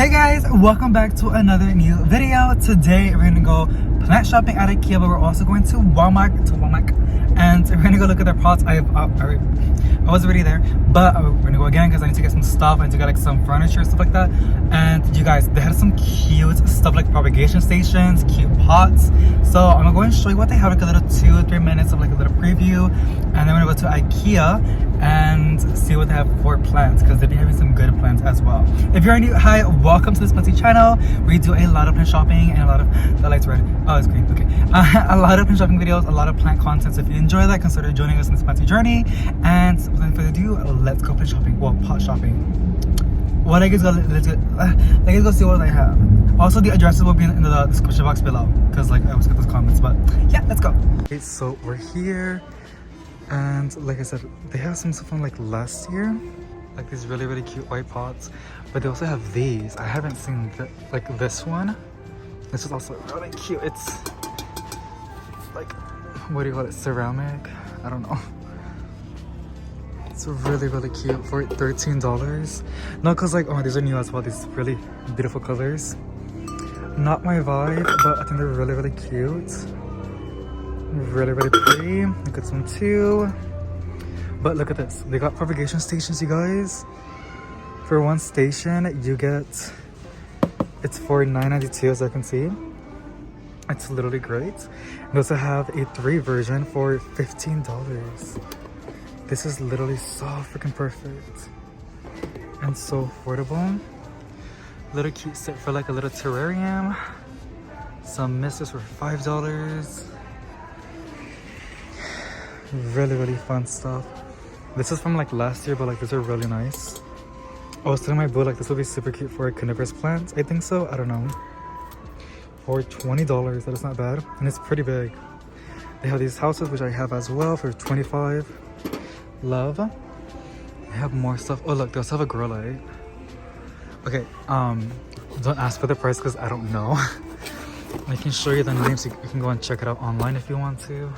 Hey guys, welcome back to another new video. Today we're gonna go plant shopping at IKEA, but we're also going to Walmart, and we're gonna go look at their pots. I was already there, but we're gonna go again because I need to get some stuff. I need to get like some furniture, stuff like that. And you guys, they had some cute stuff like propagation stations, cute pots. So I'm gonna go and show you what they have, like a little 2-3 minutes of like a little preview, and then we're gonna go to IKEA and see what they have for plants, because they be having some good plants as well. If you're new, hi, welcome to this Pkwy channel. We do a lot of plant shopping and a lot of, the light's red, oh it's green, okay. A lot of plant shopping videos, a lot of plant content. So if you enjoy that, consider joining us in this Pkwy journey. And without further ado, let's go plant shopping, well, pot shopping. What I guess let's go see what I have. Also, the addresses will be in the description box below, because like I always get those comments. But yeah, let's go. Okay, so we're here. And like I said, they have some stuff from like last year, like these really cute white pots, but they also have these. I haven't seen like this one. This is also really cute. It's like, what do you call it, ceramic? I don't know. It's really cute for $13. No, cause like, oh, these are new as well. These really beautiful colors. Not my vibe, but I think they're really cute. Really pretty. Look at some too. But look at this, they got propagation stations, you guys. For one station you get, it's for $9.92, as I can see. It's literally great. They also have a 3 version for $15. This is literally so freaking perfect and so affordable. Little cute set for like a little terrarium. Some misters for $5. Really fun stuff. This is from like last year, but like these are really nice. I was telling my boo like this would be super cute for a coniferous plant. I think so, I don't know. For $20, that is not bad, and it's pretty big. They have these houses, which I have as well, for $25. Love. They have more stuff. Oh look, they also have a grow light. Okay, don't ask for the price because I don't know. I can show you the names. You can go and check it out online if you want to.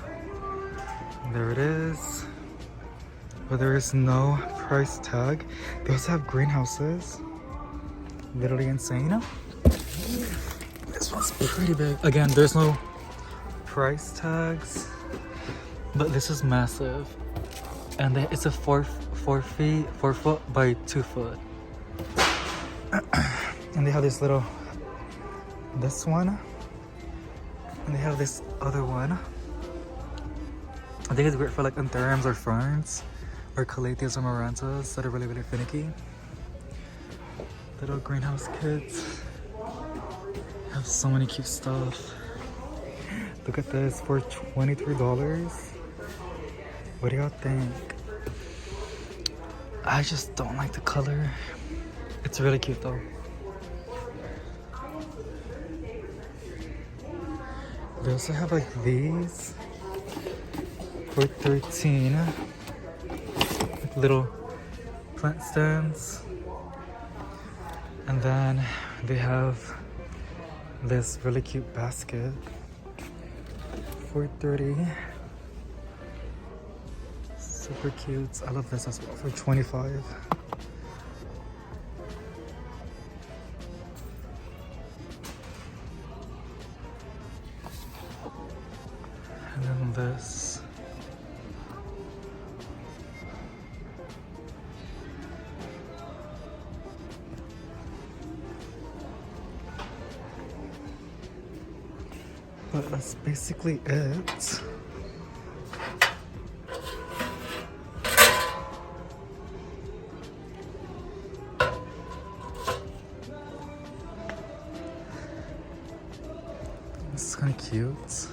There it is, but there is no price tag. They also have greenhouses. Literally insane. This one's pretty big. Again, there's no price tags, but this is massive, and it's a 4 foot by 2 foot. And they have this one, and they have this other one. I think it's great for like anthuriums or ferns, or calatheas or marantas that are really finicky. Little greenhouse kits. Have so many cute stuff. Look at this for $23. What do y'all think? I just don't like the color. It's really cute though. They also have like these for $13, like little plant stands. And then they have this really cute basket for $30. Super cute. I love this as well for $25. And then this. But that's basically it. This is kind of cute.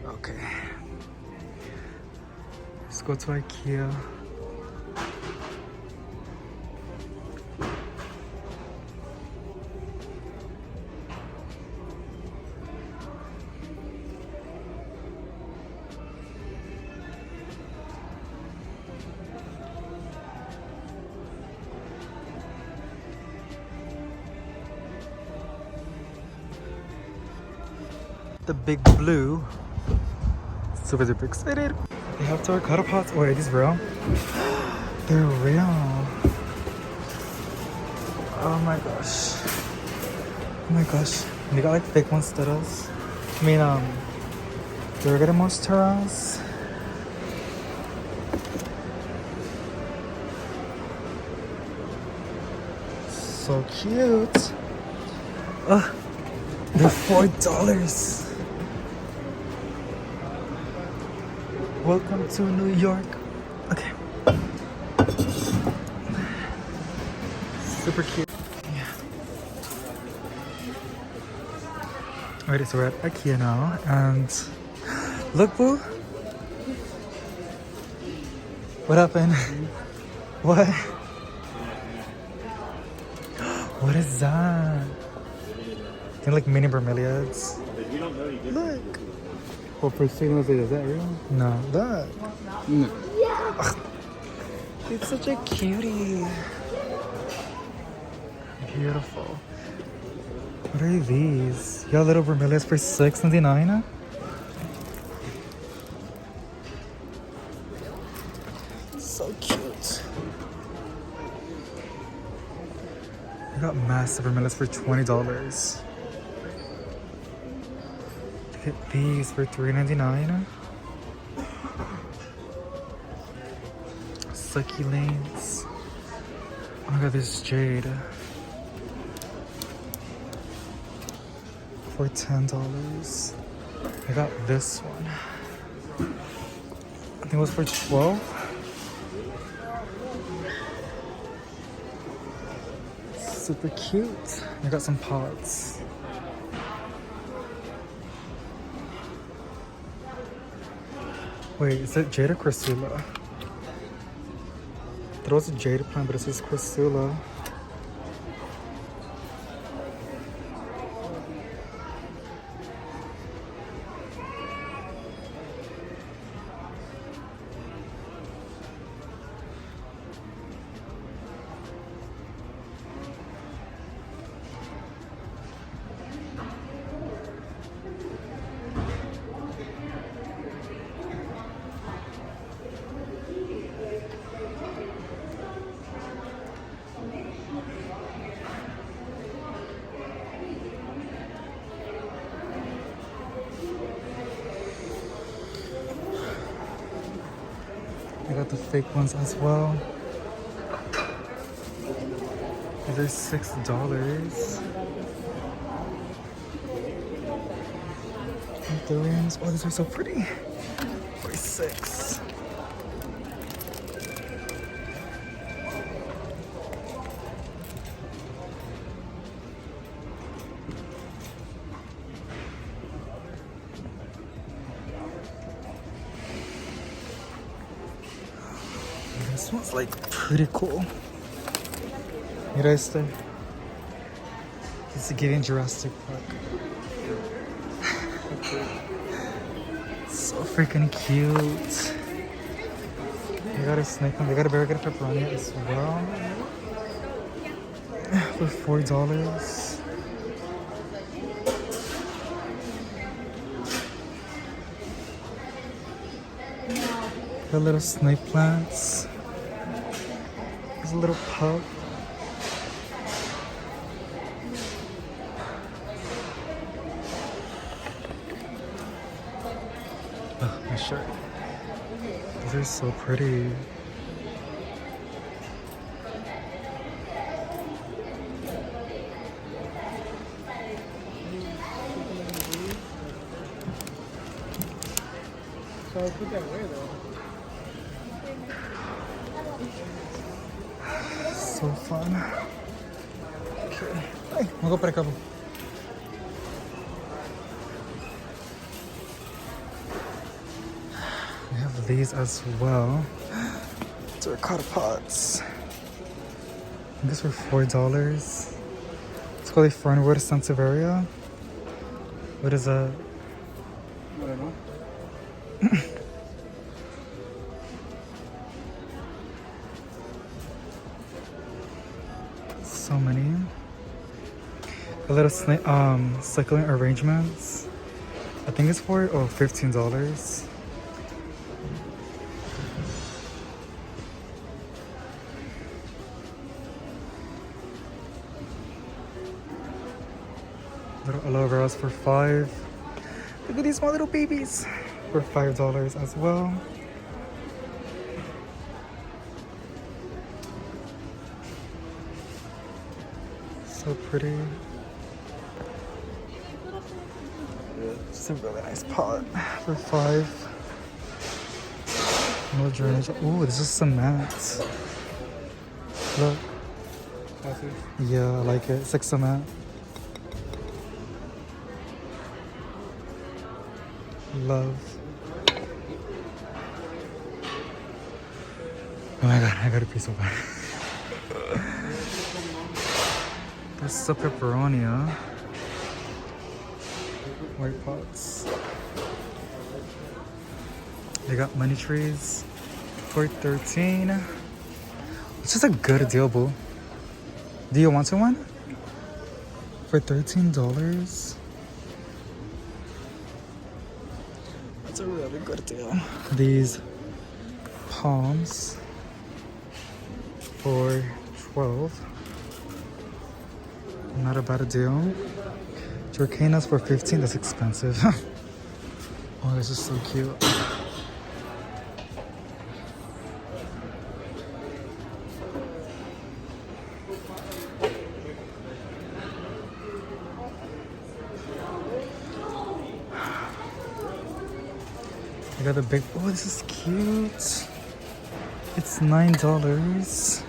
Okay. Let's go to IKEA. The big blue. Super excited. They have terracotta pots. Oh, are these real? They're real. Oh my gosh. Oh my gosh. They got like fake monsteras. I mean, they're getting monsteras. So cute. Ugh. They're $4. Welcome to New York. Okay. Super cute. Yeah. Alright, so we're at IKEA now, and look, boo. What happened? What? What is that? They're like mini bromeliads. Look. Well, for signals, is that real? No, that. No. Ugh. It's such a cutie. Beautiful. What are these? You got little bromeliads for $6.99? So cute. I got massive bromeliads for $20. Look at these for $3.99. Succulents. Oh my god, this jade. For $10. I got this one. I think it was for $12. Super cute. I got some pots. Wait, is it jade or Chrysula? I thought it was a jade plant, but it says Chrysula. I got the fake ones as well. These are $6. Anthuriums. Oh, these are so pretty. For $6. This one's like pretty cool. Mira este. It's giving Jurassic Park. So freaking cute. They got a snake one. They got a very good pepperoni as well. For $4. The little snake plants. There's a little pup. Oh, my shirt. These are so pretty. So I put that away though. So fun. Okay. Ay, mag-go para ka po. We have these as well. Terracotta pots. These were $4. It's called a Fernwood Sansevieria. What is that? I don't know. So many. A little succulent arrangements. I think it's for $15. aloe veras for $5. Look at these small little babies for $5 as well. So pretty. It's a really nice pot for $5. No drainage. Oh, this is cement. Look. Yeah, I like it. It's like cement. Love. Oh my god, I got a piece of one. This is a pepperoni, huh? White pots. They got money trees for $13. It's just a good deal, boo. Do you want one? For $13? That's a really good deal. These palms for $12. Not a bad deal. Dracanas for $15. That's expensive. Oh, this is so cute. I got the big. Oh, this is cute. It's $9.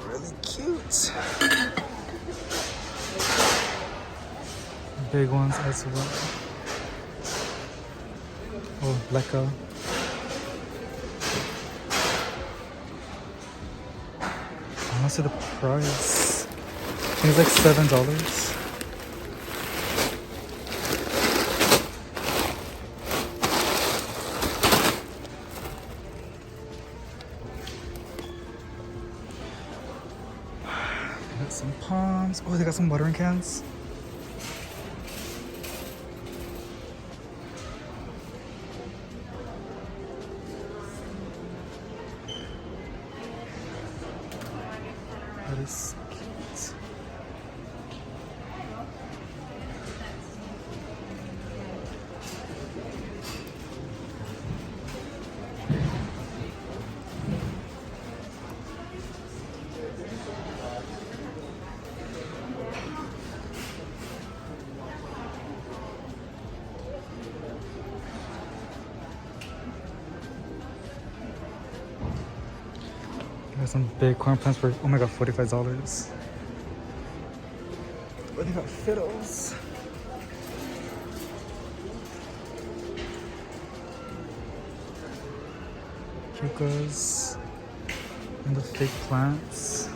Really cute. Big ones as well. Oh, Leica. I want to see the price. I think it's like $7. They got some palms. Oh, they got some watering cans. That is cute. Got some big corn plants for, oh my god, $45. Oh, they got fiddles. Cucas. And the fake plants.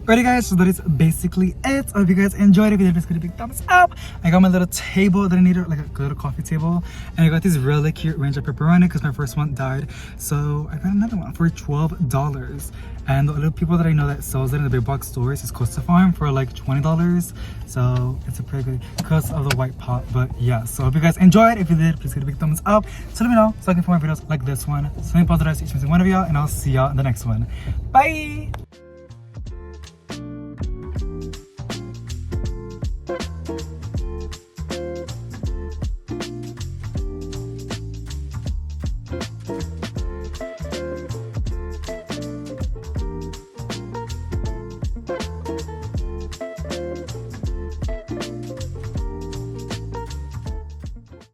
Alrighty guys, so that is basically it. I hope you guys enjoyed it. If you did, please give it a big thumbs up. I got my little table that I needed, like a little coffee table. And I got this really cute range of pepperoni because my first one died. So I got another one for $12. And the little people that I know that sells it in the big box stores is Costa Farm for like $20. So it's a pretty good because of the white pot. But yeah, so I hope you guys enjoyed. If you did, please give it a big thumbs up. So let me know so I can find more videos like this one. So let me pause the rest each and every one of y'all, and I'll see y'all in the next one. Bye!